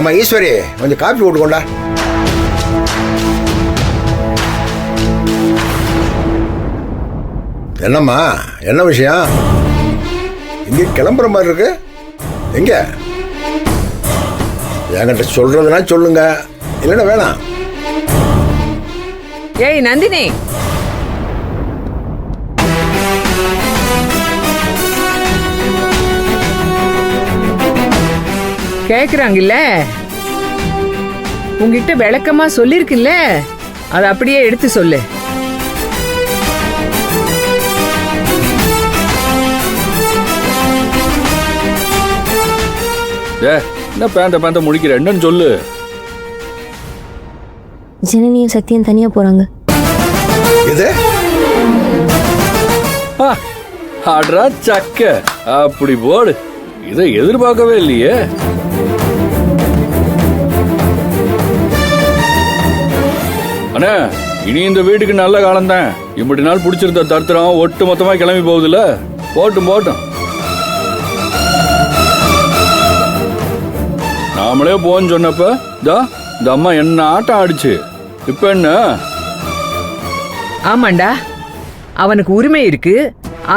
நம்ம ஈஸ்வரி கொஞ்சம் காப்பி போட்டுக்கொண்டா. என்னம்மா, என்ன விஷயம்? இங்கே கிளம்புற மாதிரி இருக்கு. எங்க என்கிட்ட சொல்றதுனா சொல்லுங்க, இல்லைன்னா வேணாம். ஏய் நந்தினி, கேக்குறாங்கல்ல, உங்ககிட்ட விளக்கமா சொல்லிருக்குல்ல, அதை அப்படியே எடுத்து சொல்லு. என்ன பேந்த முடிக்கிற, என்னன்னு சொல்லு. ஜனனியும் சக்தியும் தனியா போறாங்க. இது ஆட்ரா சக்க, அப்படி போடு. இதை எதிர்பார்க்கவே இல்லையே. அண்ணா, இனி இந்த வீட்டுக்கு நல்ல காலம் தான். இப்படி நாள் பிடிச்சிருந்த தர்த்தரம் ஒட்டு மொத்தமா கிளம்பி போகுதுல. போட்டும் போட்டும், நாமளே போன்னு சொன்னப்ப இந்த அம்மா என்ன ஆட்டம் ஆடிச்சு. இப்ப என்ன? ஆமாண்டா, அவனுக்கு உரிமை இருக்கு,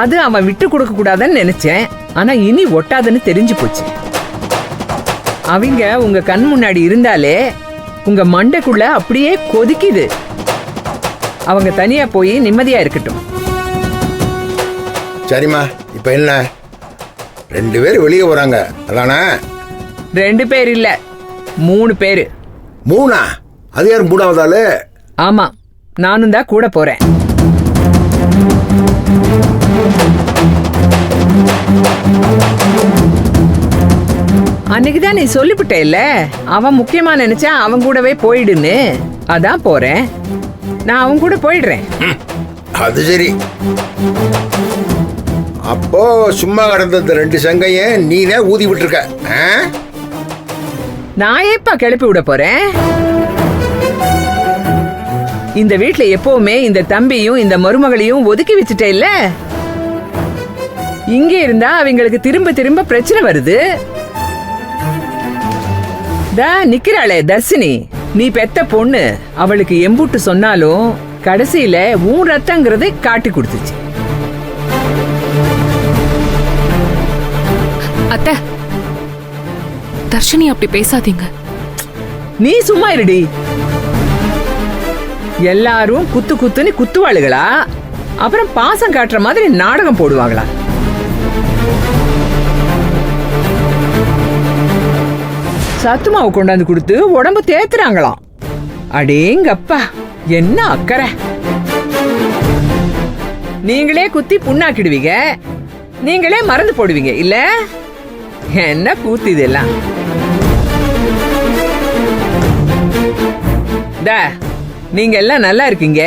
அது அவன் விட்டு கொடுக்க கூடாதுன்னு நினைச்சேன். ஆனா இனி ஒட்டாதுன்னு தெரிஞ்சு போச்சு. அவங்க உங்க கண் முன்னாடி இருந்தாலே உங்க மண்டைக்குள்ள அப்படியே கொதிக்குது. அவங்க தனியா போய் நிம்மதியா இருக்கட்டும். சரிம்மா, இப்ப என்ன? 2 பேர் வெளியே போறாங்க அதானே? 2 பேர் இல்ல, 3 பேரு. 3? அது யாரும் 3வது ஆளு? ஆமா, நானும் தான் கூட போறேன். அன்னைக்குதான் நீ சொல்லிவிட்ட இல்ல, அவன் முக்கியமா நினைச்சா அவன் கூடவே போயிடுன்னு. அதான் போறேன். நான் அவன் கூட போயிடுறேன். அது சரி. அப்போ சும்மா கடந்த 2 சங்கையும் நீனே ஊதி விட்டுருக்க. நான் எப்ப கிளப்பி விட போறேன்? இந்த வீட்டுல எப்பவுமே இந்த தம்பியும் இந்த மருமகளையும் ஒதுக்கி வச்சுட்டே இல்ல. இங்க இருந்தா அவங்களுக்கு திரும்ப திரும்ப பிரச்சனை வருது. நிக்கிறாளே தர்சினி, நீ பெத்த பொண்ணு. அவளுக்கு எம்புட்டு சொன்னாலும் கடைசியில உன் ரத்தங்கிறது காட்டி கொடுத்துச்சு. அத்தை, தர்ஷினி அப்படி பேசாதீங்க. நீ சும்மா இருடி. எல்லாரும் குத்து குத்துன்னு குத்துவாளுகளா? அப்புறம் பாசம் காட்டுற மாதிரி நாடகம் போடுவாங்களா? சத்துமாவு கொண்டாந்து கொடுத்து உடம்பு தேத்துறாங்களாம். அடேங்கப்பா, என்ன அக்கறை! நீங்களே குத்தி புண்ணாக்கிடுவீங்க, நீங்களே மறந்து போடுவீங்க இல்ல? என்ன கூத்து இதெல்லாம்! நீங்க எல்லாம் நல்லா இருக்கீங்க,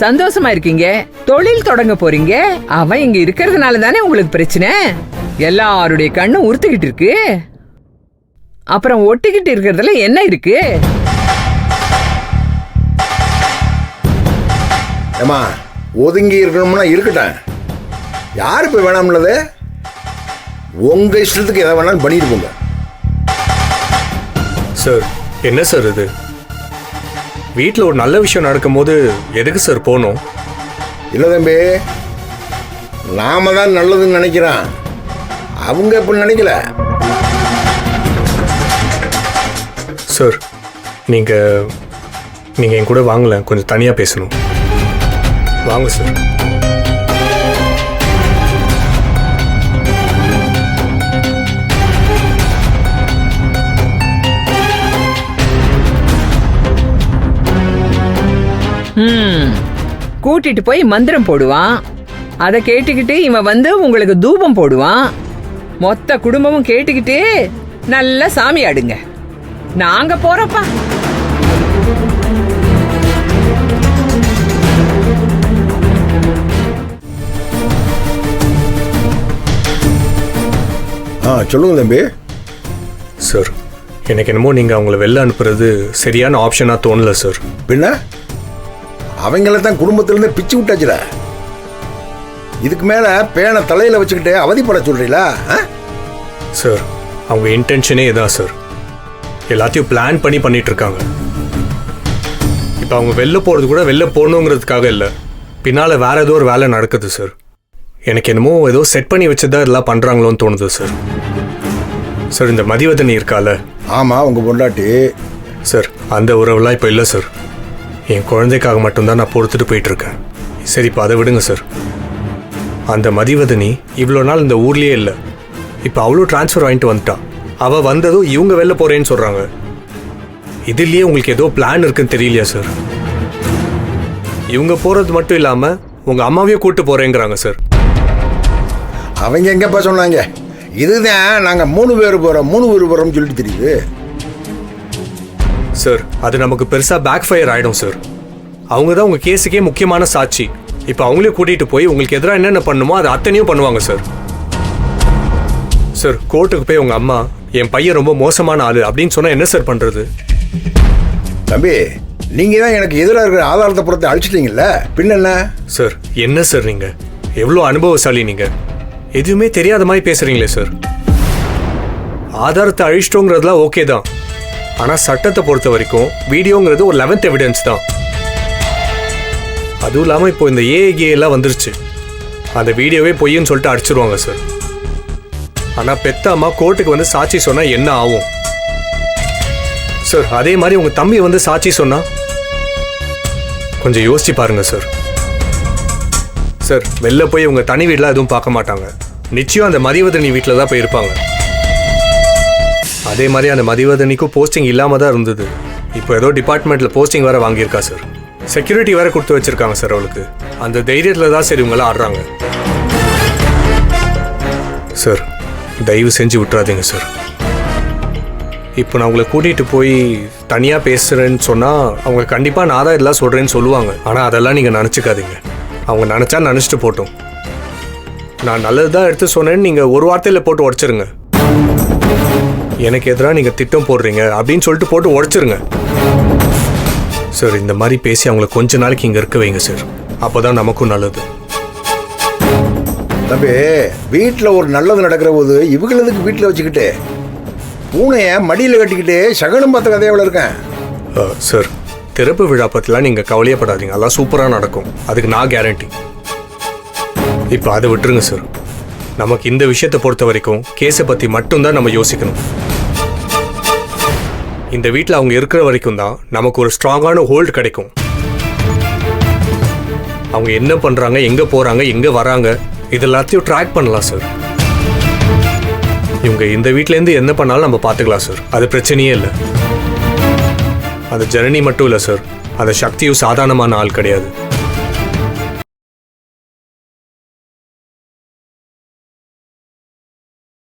சந்தோஷமா இருக்கீங்க, தொழில் தொடங்க போறீங்க. அவன் இங்க இருக்கிறதுனால தானே உங்களுக்கு பிரச்சனை. எல்லாருடைய கண்ணும் உறுத்துக்கிட்டு இருக்கு. அப்புறம் ஒட்டிக்கிட்டு இருக்கிறதுல என்ன இருக்கு? ஏமா, ஒதுங்கி இருக்கணும்னா இருக்கட்டும். யாரு இப்ப வேணாம்னது? உங்க இஷ்டத்துக்கு எதை வேணாலும் பண்ணிட்டு போங்க. சார், என்ன சார் இது? வீட்டில் ஒரு நல்ல விஷயம் நடக்கும் போது எதுக்கு சார் போகணும்? இல்லை தம்பி, நாம தான் நல்லதுன்னு நினைக்கிறான், அவங்க இப்படி நினைக்கல. சார், நீங்கள் என் கூட வாங்கல, கொஞ்சம் தனியாக பேசணும். வாங்க சார். கூட்டிட்டு போய் மந்திரம் போடுவான். அதை கேட்டுக்கிட்டு இவன் வந்து உங்களுக்கு தூபம் போடுவான். மொத்த குடும்பமும் கேட்டுக்கிட்டு நல்லா சாமி ஆடுங்க. நாங்க போறப்பா. சொல்லுங்க தம்பி. சார், எனக்கு என்னமோ நீங்கள் அவங்கள வெளில அனுப்புறது சரியான ஆப்ஷனாக தோணல சார். பின்ன அவங்கள தான் குடும்பத்திலேருந்து பிச்சு விட்டாச்சுல. இதுக்கு மேலே பேனை தலையில் வச்சுக்கிட்டு அவதிப்பட சொல்றீங்களா? சார், அவங்க இன்டென்ஷனே இதான் சார். எல்லாத்தையும் பிளான் பண்ணி பண்ணிட்டு இருக்காங்க. இப்போ அவங்க வெளில போகிறது கூட வெளில போகணுங்கிறதுக்காக இல்லை, பின்னால் வேற ஏதோ ஒரு வேலை நடக்குது சார். எனக்கு என்னமோ ஏதோ செட் பண்ணி வச்சுதான் இதெல்லாம் பண்ணுறாங்களோன்னு தோணுது சார். சார் இந்த மதிவதனி இருக்கால? ஆமாம், உங்கள் பொண்டாட்டி. சார் அந்த உறவுலாம் இப்போ இல்லை சார். என் குழந்தைக்காக மட்டும்தான் நான் பொறுத்துட்டு போயிட்டுருக்கேன். சரி இப்போ அதை விடுங்க சார். அந்த மதிவதனி இவ்வளோ நாள் இந்த ஊர்லேயே இல்லை. இப்போ அவளும் ட்ரான்ஸ்ஃபர் வாங்கிட்டு வந்துட்டா. அவள் வந்ததும் இவங்க வெளில போகிறேன்னு சொல்கிறாங்க. இதுலேயே உங்களுக்கு ஏதோ பிளான் இருக்குன்னு தெரியலையா சார்? இவங்க போகிறது மட்டும் இல்லாமல் உங்கள் அம்மாவையும் கூப்பிட்டு போகிறேங்கிறாங்க சார். அவங்க எங்கப்பா சொன்னாங்க? இதுதான் நாங்கள் 3 பேர் போகிறோம்னு சொல்லிட்டு தெரியுது சார். அது நமக்கு பெருசாக பேக் ஃபயர் ஆகிடும் சார். அவங்க தான் உங்கள் கேஸுக்கே முக்கியமான சாட்சி. இப்போ அவங்களே கூட்டிகிட்டு போய் உங்களுக்கு எதிராக என்னென்ன பண்ணுமோ அதை அத்தனையும் பண்ணுவாங்க சார். சார் கோர்ட்டுக்கு போய் உங்கள் அம்மா என் பையன் ரொம்ப மோசமான ஆள் அப்படின்னு சொன்னால் என்ன சார் பண்ணுறது? தம்பி, நீங்கள் தான் எனக்கு எதிராக இருக்கிற ஆதாரத்தை பொறுத்து அழிச்சிட்டீங்கல்ல, பின்ன என்ன? சார் என்ன சார் நீங்கள் எவ்வளோ அனுபவசாலி, நீங்கள் எதுவுமே தெரியாத மாதிரி பேசுகிறீங்களே சார். ஆதாரத்தை அழிச்சிட்டோங்கிறதுலாம் ஓகே தான், ஆனால் சட்டத்தை பொறுத்த வரைக்கும் வீடியோங்கிறது ஒரு 11th எவிடன்ஸ் தான். அதுவும் இல்லாமல் இப்போ இந்த ஏஏகே எல்லாம் வந்துருச்சு. அந்த வீடியோவே பொய்ன்னு சொல்லிட்டு அடிச்சிருவாங்க சார். ஆனால் பெத்த அம்மா கோர்ட்டுக்கு வந்து சாட்சி சொன்னால் என்ன ஆகும் சார்? அதே மாதிரி உங்கள் தம்பி வந்து சாட்சி சொன்னால் கொஞ்சம் யோசிச்சு பாருங்க சார். சார் வெளில போய் உங்கள் தனி வீட்டில் எதுவும் பார்க்க மாட்டாங்க. நிச்சயம் அந்த மதிவதனி வீட்டில் தான் போயிருப்பாங்க. அதே மாதிரி அந்த மதிவதனிக்கும் போஸ்டிங் இல்லாமல் தான் இருந்தது. இப்போ ஏதோ டிபார்ட்மெண்ட்டில் போஸ்டிங் வேறு வாங்கியிருக்கா சார். செக்யூரிட்டி வேறு கொடுத்து வச்சுருக்காங்க சார் அவளுக்கு. அந்த தைரியத்தில் தான் சரி இவங்களாம் ஆடுறாங்க சார். தயவு செஞ்சு விட்டுறாதீங்க சார். இப்போ நான் உங்களை கூட்டிகிட்டு போய் தனியாக பேசுகிறேன்னு சொன்னால் அவங்க கண்டிப்பாக நான் தான் இதெல்லாம் சொல்கிறேன்னு சொல்லுவாங்க. ஆனால் அதெல்லாம் நீங்கள் நினச்சிக்காதீங்க. அவங்க நினச்சா நினச்சிட்டு போட்டோம். நான் நல்லது தான் எடுத்து சொன்னேன்னு நீங்கள் ஒரு வார்த்தையில் போட்டு உடச்சிருங்க. எனக்கு எதிராக நீங்கள் திட்டம் போடுறீங்க அப்படின்னு சொல்லிட்டு போட்டு உடச்சிருங்க சார். இந்த மாதிரி பேசி அவங்கள கொஞ்ச நாளைக்கு இங்கே இருக்க வைங்க சார். அப்போ தான் நமக்கும் நல்லது. தம்பி, வீட்டில் ஒரு நல்லது நடக்கிற போது இவங்களதுக்கு வீட்டில் வச்சுக்கிட்டு பூனையை மடியில் கட்டிக்கிட்டு சகனம் பார்த்த கதையாவில் இருக்கேன் சார். திறப்பு விழா பற்றிலாம் நீங்கள் கவலையப்படாதீங்க, அதெல்லாம் சூப்பராக நடக்கும். அதுக்கு நான் கேரண்டி. இப்போ அதை விட்டுருங்க சார். நமக்கு இந்த விஷயத்தை பொறுத்த வரைக்கும் கேஸை பற்றி மட்டும்தான் நம்ம யோசிக்கணும். இந்த வீட்டில் அவங்க இருக்கிற வரைக்கும் தான் நமக்கு ஒரு ஸ்ட்ராங்கான ஹோல்டு கிடைக்கும். அவங்க என்ன பண்ணுறாங்க, எங்கே போகிறாங்க, எங்கே வராங்க, இது எல்லாத்தையும் ட்ராக் பண்ணலாம் சார். இவங்க இந்த வீட்டிலேருந்து என்ன பண்ணாலும் நம்ம பார்த்துக்கலாம் சார். அது பிரச்சனையே இல்லை. அந்த ஜனனி மட்டும் இல்லை சார், அந்த சக்தியும் சாதாரணமான ஆள் கிடையாது.